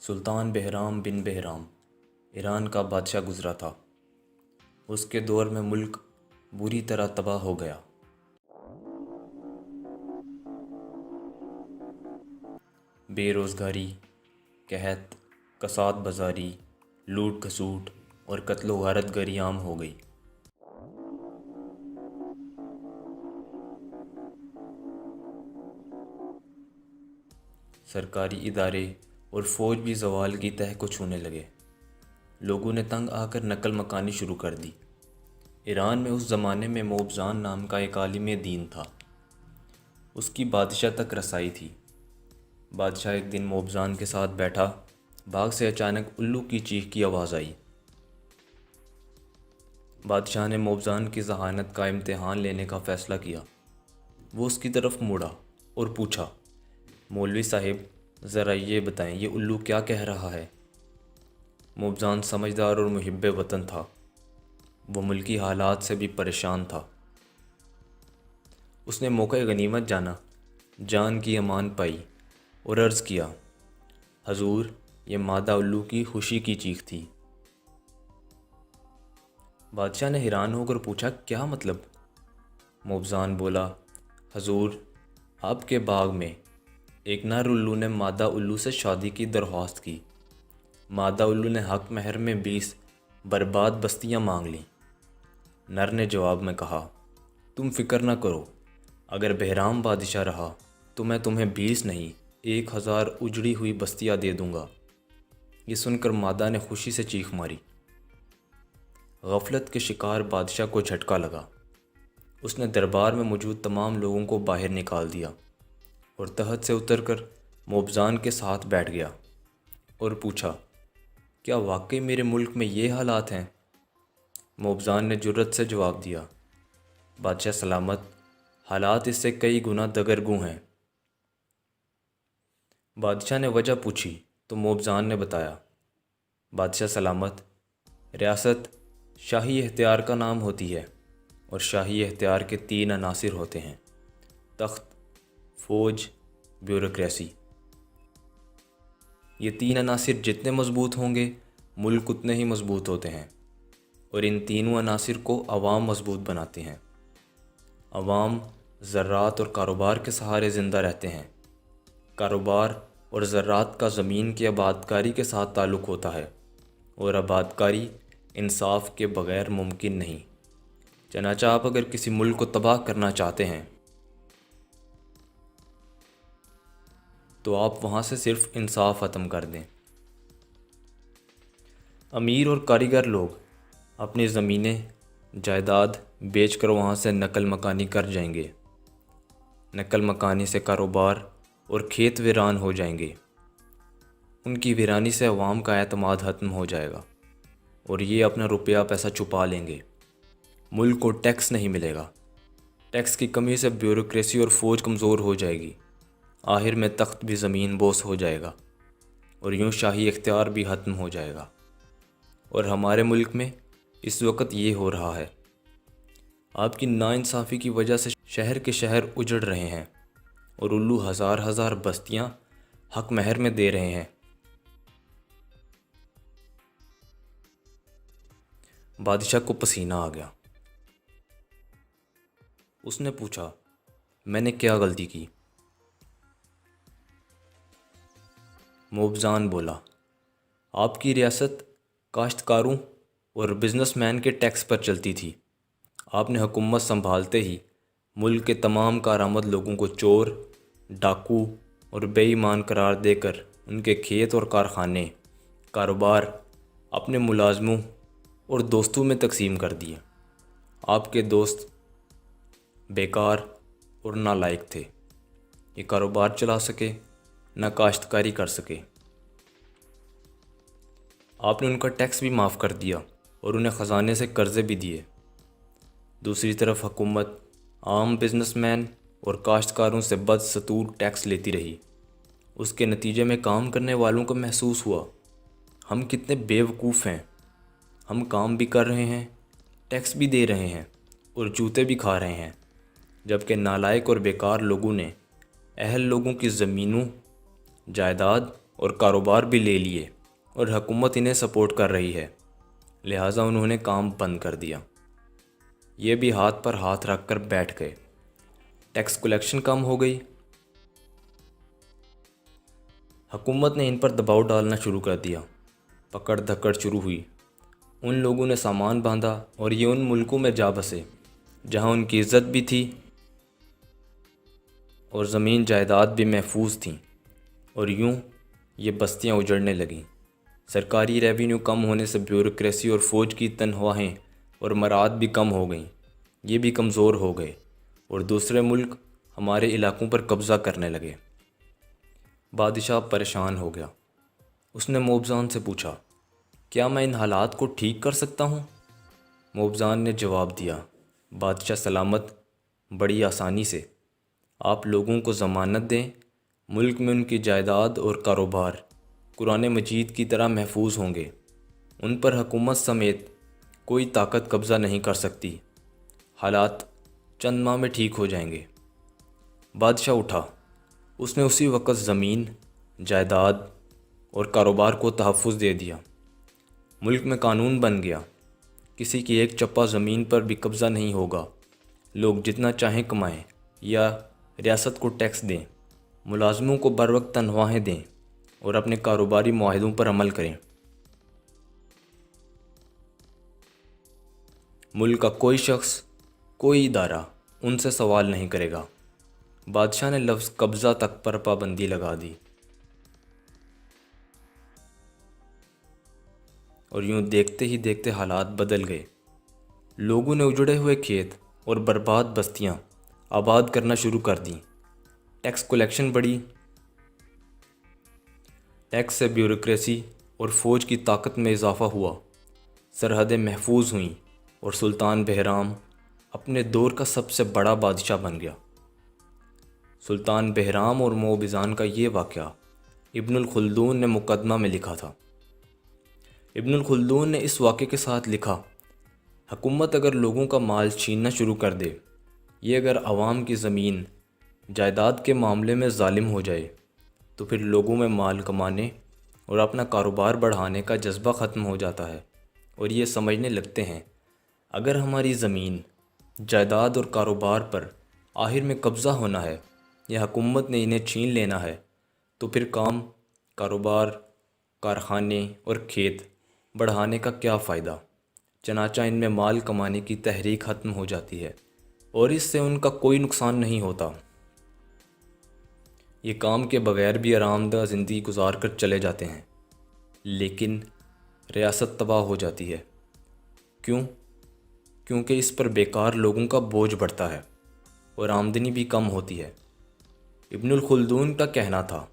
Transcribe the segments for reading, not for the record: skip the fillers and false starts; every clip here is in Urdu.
سلطان بہرام بن بہرام ایران کا بادشاہ گزرا تھا۔ اس کے دور میں ملک بری طرح تباہ ہو گیا۔ بے روزگاری، قحط، کساد بازاری، لوٹ کھسوٹ اور قتل و غارت گری عام ہو گئی۔ سرکاری ادارے اور فوج بھی زوال کی تہ کو چھونے لگے۔ لوگوں نے تنگ آ کر نقل مکانی شروع کر دی۔ ایران میں اس زمانے میں موبزان نام کا ایک عالم دین تھا۔ اس کی بادشاہ تک رسائی تھی۔ بادشاہ ایک دن موبزان کے ساتھ بیٹھا، باغ سے اچانک الو کی چیخ کی آواز آئی۔ بادشاہ نے موبزان کی ذہانت کا امتحان لینے کا فیصلہ کیا۔ وہ اس کی طرف مڑا اور پوچھا، مولوی صاحب ذرا یہ بتائیں یہ الو کیا کہہ رہا ہے؟ موبزان سمجھدار اور محب وطن تھا۔ وہ ملکی حالات سے بھی پریشان تھا۔ اس نے موقع غنیمت جانا، جان کی امان پائی اور عرض کیا، حضور یہ مادہ الو کی خوشی کی چیخ تھی۔ بادشاہ نے حیران ہو کر پوچھا، کیا مطلب؟ موبزان بولا، حضور آپ کے باغ میں ایک نر الو نے مادہ الو سے شادی کی درخواست کی۔ مادہ الو نے حق مہر میں 20 برباد بستیاں مانگ لیں۔ نر نے جواب میں کہا، تم فکر نہ کرو، اگر بہرام بادشاہ رہا تو میں تمہیں 20 نہیں 1000 اجڑی ہوئی بستیاں دے دوں گا۔ یہ سن کر مادہ نے خوشی سے چیخ ماری۔ غفلت کے شکار بادشاہ کو جھٹکا لگا۔ اس نے دربار میں موجود تمام لوگوں کو باہر نکال دیا اور تخت سے اتر کر موبزان کے ساتھ بیٹھ گیا اور پوچھا، کیا واقعی میرے ملک میں یہ حالات ہیں؟ موبزان نے جرأت سے جواب دیا، بادشاہ سلامت، حالات اس سے کئی گنا دگرگوں ہیں۔ بادشاہ نے وجہ پوچھی تو موبزان نے بتایا، بادشاہ سلامت، ریاست شاہی اختیار کا نام ہوتی ہے اور شاہی اختیار کے 3 عناصر ہوتے ہیں، تخت، فوج، بیوروکریسی۔ یہ 3 عناصر جتنے مضبوط ہوں گے ملک اتنے ہی مضبوط ہوتے ہیں، اور ان تینوں عناصر کو عوام مضبوط بناتے ہیں۔ عوام زراعت اور کاروبار کے سہارے زندہ رہتے ہیں۔ کاروبار اور زراعت کا زمین کی آبادکاری کے ساتھ تعلق ہوتا ہے، اور آبادکاری انصاف کے بغیر ممکن نہیں۔ چنانچہ آپ اگر کسی ملک کو تباہ کرنا چاہتے ہیں تو آپ وہاں سے صرف انصاف ختم کر دیں۔ امیر اور کاریگر لوگ اپنی زمینیں، جائیداد بیچ کر وہاں سے نقل مکانی کر جائیں گے۔ نقل مکانی سے کاروبار اور کھیت ویران ہو جائیں گے۔ ان کی ویرانی سے عوام کا اعتماد ختم ہو جائے گا اور یہ اپنا روپیہ پیسہ چھپا لیں گے۔ ملک کو ٹیکس نہیں ملے گا۔ ٹیکس کی کمی سے بیوروکریسی اور فوج کمزور ہو جائے گی۔ آخر میں تخت بھی زمین بوس ہو جائے گا اور یوں شاہی اختیار بھی ختم ہو جائے گا۔ اور ہمارے ملک میں اس وقت یہ ہو رہا ہے۔ آپ کی ناانصافی کی وجہ سے شہر کے شہر اجڑ رہے ہیں اور الو ہزار بستیاں حق مہر میں دے رہے ہیں۔ بادشاہ کو پسینہ آ گیا۔ اس نے پوچھا، میں نے کیا غلطی کی؟ موبزان بولا، آپ کی ریاست کاشتکاروں اور بزنس مین کے ٹیکس پر چلتی تھی۔ آپ نے حکومت سنبھالتے ہی ملک کے تمام کارآمد لوگوں کو چور، ڈاکو اور بے ایمان قرار دے کر ان کے کھیت اور کارخانے، کاروبار اپنے ملازموں اور دوستوں میں تقسیم کر دیے۔ آپ کے دوست بیکار اور نالائق تھے، یہ کاروبار چلا سکے نہ کاشتکاری کر سکے۔ آپ نے ان کا ٹیکس بھی معاف کر دیا اور انہیں خزانے سے قرضے بھی دیے۔ دوسری طرف حکومت عام بزنس مین اور کاشتکاروں سے بدستور ٹیکس لیتی رہی۔ اس کے نتیجے میں کام کرنے والوں کو محسوس ہوا، ہم کتنے بے وقوف ہیں، ہم کام بھی کر رہے ہیں، ٹیکس بھی دے رہے ہیں اور جوتے بھی کھا رہے ہیں، جبکہ نالائق اور بیکار لوگوں نے اہل لوگوں کی زمینوں، جائیداد اور کاروبار بھی لے لیے اور حکومت انہیں سپورٹ کر رہی ہے، لہٰذا انہوں نے کام بند کر دیا۔ یہ بھی ہاتھ پر ہاتھ رکھ کر بیٹھ گئے۔ ٹیکس کلیکشن کم ہو گئی۔ حکومت نے ان پر دباؤ ڈالنا شروع کر دیا۔ پکڑ دھکڑ شروع ہوئی۔ ان لوگوں نے سامان باندھا اور یہ ان ملکوں میں جا بسے جہاں ان کی عزت بھی تھی اور زمین جائیداد بھی محفوظ تھیں، اور یوں یہ بستیاں اجڑنے لگیں۔ سرکاری ریونیو کم ہونے سے بیوروکریسی اور فوج کی تنخواہیں اور مراد بھی کم ہو گئیں، یہ بھی کمزور ہو گئے اور دوسرے ملک ہمارے علاقوں پر قبضہ کرنے لگے۔ بادشاہ پریشان ہو گیا۔ اس نے موبزان سے پوچھا، کیا میں ان حالات کو ٹھیک کر سکتا ہوں؟ موبزان نے جواب دیا، بادشاہ سلامت، بڑی آسانی سے۔ آپ لوگوں کو ضمانت دیں، ملک میں ان کی جائیداد اور کاروبار قرآن مجید کی طرح محفوظ ہوں گے۔ ان پر حکومت سمیت کوئی طاقت قبضہ نہیں کر سکتی۔ حالات چند ماہ میں ٹھیک ہو جائیں گے۔ بادشاہ اٹھا۔ اس نے اسی وقت زمین، جائیداد اور کاروبار کو تحفظ دے دیا۔ ملک میں قانون بن گیا، کسی کی ایک چپا زمین پر بھی قبضہ نہیں ہوگا۔ لوگ جتنا چاہیں کمائیں یا ریاست کو ٹیکس دیں، ملازموں کو بر وقت تنخواہیں دیں اور اپنے کاروباری معاہدوں پر عمل کریں۔ ملک کا کوئی شخص، کوئی ادارہ ان سے سوال نہیں کرے گا۔ بادشاہ نے لفظ قبضہ تک پر پابندی لگا دی۔ اور یوں دیکھتے ہی دیکھتے حالات بدل گئے۔ لوگوں نے اجڑے ہوئے کھیت اور برباد بستیاں آباد کرنا شروع کر دیں۔ ٹیکس کلیکشن بڑھی۔ ٹیکس سے بیوروکریسی اور فوج کی طاقت میں اضافہ ہوا۔ سرحدیں محفوظ ہوئیں اور سلطان بہرام اپنے دور کا سب سے بڑا بادشاہ بن گیا۔ سلطان بہرام اور موبزان کا یہ واقعہ ابن الخلدون نے مقدمہ میں لکھا تھا۔ ابن الخلدون نے اس واقعے کے ساتھ لکھا، حکومت اگر لوگوں کا مال چھیننا شروع کر دے، یہ اگر عوام کی زمین جائیداد کے معاملے میں ظالم ہو جائے، تو پھر لوگوں میں مال کمانے اور اپنا کاروبار بڑھانے کا جذبہ ختم ہو جاتا ہے، اور یہ سمجھنے لگتے ہیں اگر ہماری زمین، جائیداد اور کاروبار پر آخر میں قبضہ ہونا ہے یا حکومت نے انہیں چھین لینا ہے، تو پھر کاروبار، کارخانے اور کھیت بڑھانے کا کیا فائدہ؟ چنانچہ ان میں مال کمانے کی تحریک ختم ہو جاتی ہے اور اس سے ان کا کوئی نقصان نہیں ہوتا۔ یہ کام کے بغیر بھی آرام دہ زندگی گزار کر چلے جاتے ہیں، لیکن ریاست تباہ ہو جاتی ہے۔ کیوں؟ کیونکہ اس پر بیکار لوگوں کا بوجھ بڑھتا ہے اور آمدنی بھی کم ہوتی ہے۔ ابن الخلدون کا کہنا تھا،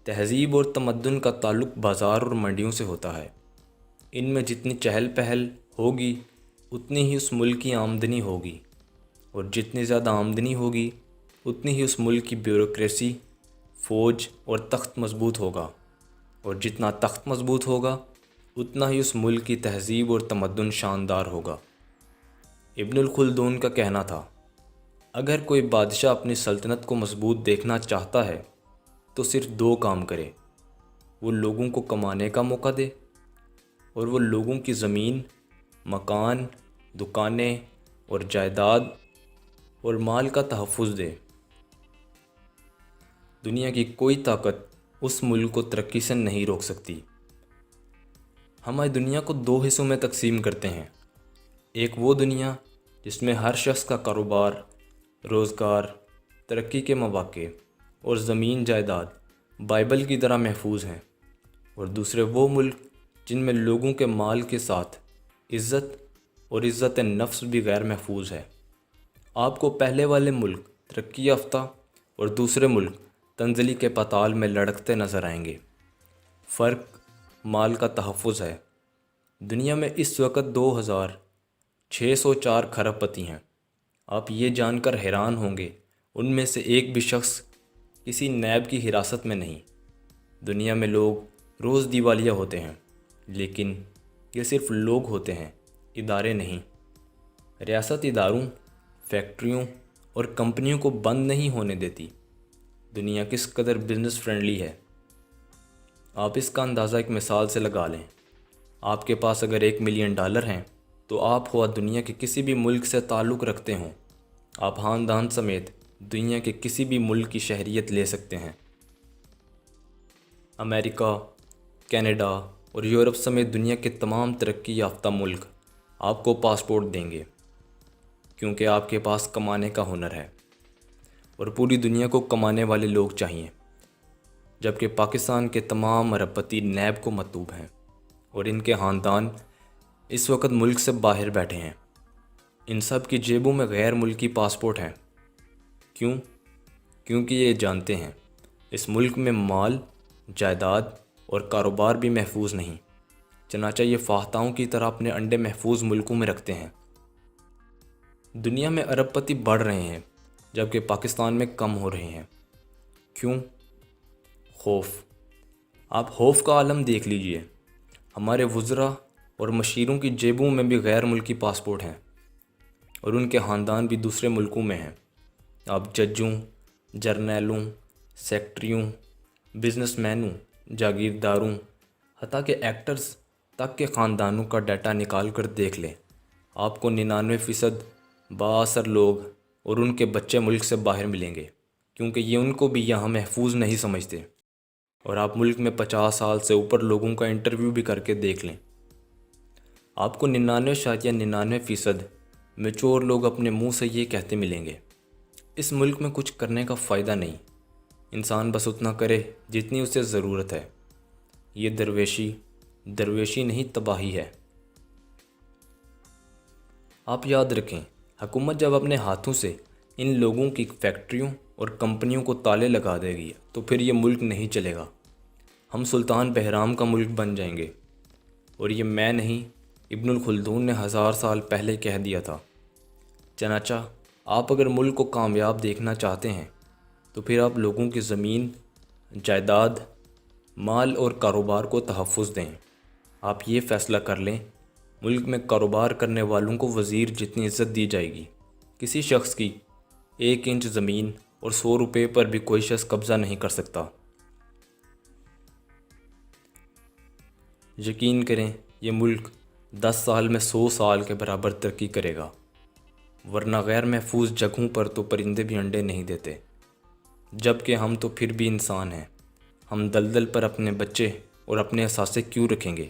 تہذیب اور تمدن کا تعلق بازار اور منڈیوں سے ہوتا ہے۔ ان میں جتنی چہل پہل ہوگی اتنی ہی اس ملک کی آمدنی ہوگی، اور جتنی زیادہ آمدنی ہوگی اتنی ہی اس ملک کی بیوروکریسی، فوج اور تخت مضبوط ہوگا، اور جتنا تخت مضبوط ہوگا اتنا ہی اس ملک کی تہذیب اور تمدن شاندار ہوگا۔ ابن الخلدون کا کہنا تھا، اگر کوئی بادشاہ اپنی سلطنت کو مضبوط دیکھنا چاہتا ہے تو صرف دو کام کرے، وہ لوگوں کو کمانے کا موقع دے اور وہ لوگوں کی زمین، مکان، دکانیں اور جائیداد اور مال کا تحفظ دے۔ دنیا کی کوئی طاقت اس ملک کو ترقی سے نہیں روک سکتی۔ ہم آج دنیا کو دو حصوں میں تقسیم کرتے ہیں، ایک وہ دنیا جس میں ہر شخص کا کاروبار، روزگار، ترقی کے مواقع اور زمین جائیداد بائبل کی طرح محفوظ ہیں، اور دوسرے وہ ملک جن میں لوگوں کے مال کے ساتھ عزت اور عزت نفس بھی غیر محفوظ ہے۔ آپ کو پہلے والے ملک ترقی یافتہ اور دوسرے ملک تنزلی کے پتال میں لڑکتے نظر آئیں گے۔ فرق مال کا تحفظ ہے۔ دنیا میں اس وقت 2604 کھرب پتی ہیں۔ آپ یہ جان کر حیران ہوں گے ان میں سے ایک بھی شخص کسی نیب کی حراست میں نہیں۔ دنیا میں لوگ روز دیوالیہ ہوتے ہیں، لیکن یہ صرف لوگ ہوتے ہیں، ادارے نہیں۔ ریاست اداروں، فیکٹریوں اور کمپنیوں کو بند نہیں ہونے دیتی۔ دنیا کس قدر بزنس فرینڈلی ہے۔ آپ اس کا اندازہ ایک مثال سے لگا لیں۔ آپ کے پاس اگر $1 ملین ہیں تو آپ خواہ دنیا کے کسی بھی ملک سے تعلق رکھتے ہوں، آپ خاندان سمیت دنیا کے کسی بھی ملک کی شہریت لے سکتے ہیں۔ امریکہ، کینیڈا اور یورپ سمیت دنیا کے تمام ترقی یافتہ ملک آپ کو پاسپورٹ دیں گے، کیونکہ آپ کے پاس کمانے کا ہنر ہے، اور پوری دنیا کو کمانے والے لوگ چاہئیں، جبکہ پاکستان کے تمام ارب پتی نیب کو مطلوب ہیں اور ان کے خاندان اس وقت ملک سے باہر بیٹھے ہیں۔ ان سب کی جیبوں میں غیر ملکی پاسپورٹ ہیں۔ کیوں؟ کیونکہ یہ جانتے ہیں اس ملک میں مال، جائیداد اور کاروبار بھی محفوظ نہیں، چنانچہ یہ فاتحوں کی طرح اپنے انڈے محفوظ ملکوں میں رکھتے ہیں۔ دنیا میں ارب پتی بڑھ رہے ہیں، جبکہ پاکستان میں کم ہو رہے ہیں۔ کیوں؟ خوف۔ آپ خوف کا عالم دیکھ لیجئے۔ ہمارے وزراء اور مشیروں کی جیبوں میں بھی غیر ملکی پاسپورٹ ہیں، اور ان کے خاندان بھی دوسرے ملکوں میں ہیں۔ آپ ججوں، جرنیلوں، سیکٹریوں، بزنس مینوں، جاگیرداروں، حتیٰ کہ ایکٹرز تک کے خاندانوں کا ڈیٹا نکال کر دیکھ لیں، آپ کو 99% بااثر لوگ اور ان کے بچے ملک سے باہر ملیں گے، کیونکہ یہ ان کو بھی یہاں محفوظ نہیں سمجھتے۔ اور آپ ملک میں 50 سال سے اوپر لوگوں کا انٹرویو بھی کر کے دیکھ لیں، آپ کو 99.99% میچور لوگ اپنے منہ سے یہ کہتے ملیں گے، اس ملک میں کچھ کرنے کا فائدہ نہیں، انسان بس اتنا کرے جتنی اسے ضرورت ہے۔ یہ درویشی نہیں، تباہی ہے۔ آپ یاد رکھیں، حکومت جب اپنے ہاتھوں سے ان لوگوں کی فیکٹریوں اور کمپنیوں کو تالے لگا دے گی تو پھر یہ ملک نہیں چلے گا۔ ہم سلطان بہرام کا ملک بن جائیں گے، اور یہ میں نہیں، ابن الخلدون نے 1000 سال پہلے کہہ دیا تھا۔ چنانچہ آپ اگر ملک کو کامیاب دیکھنا چاہتے ہیں تو پھر آپ لوگوں کی زمین، جائیداد، مال اور کاروبار کو تحفظ دیں۔ آپ یہ فیصلہ کر لیں، ملک میں کاروبار کرنے والوں کو وزیر جتنی عزت دی جائے گی، کسی شخص کی 1 انچ زمین اور 100 روپے پر بھی کوئی شخص قبضہ نہیں کر سکتا۔ یقین کریں، یہ ملک 10 سال میں 100 سال کے برابر ترقی کرے گا، ورنہ غیر محفوظ جگہوں پر تو پرندے بھی انڈے نہیں دیتے۔ جبکہ ہم تو پھر بھی انسان ہیں، ہم دلدل پر اپنے بچے اور اپنے اثاثے کیوں رکھیں گے؟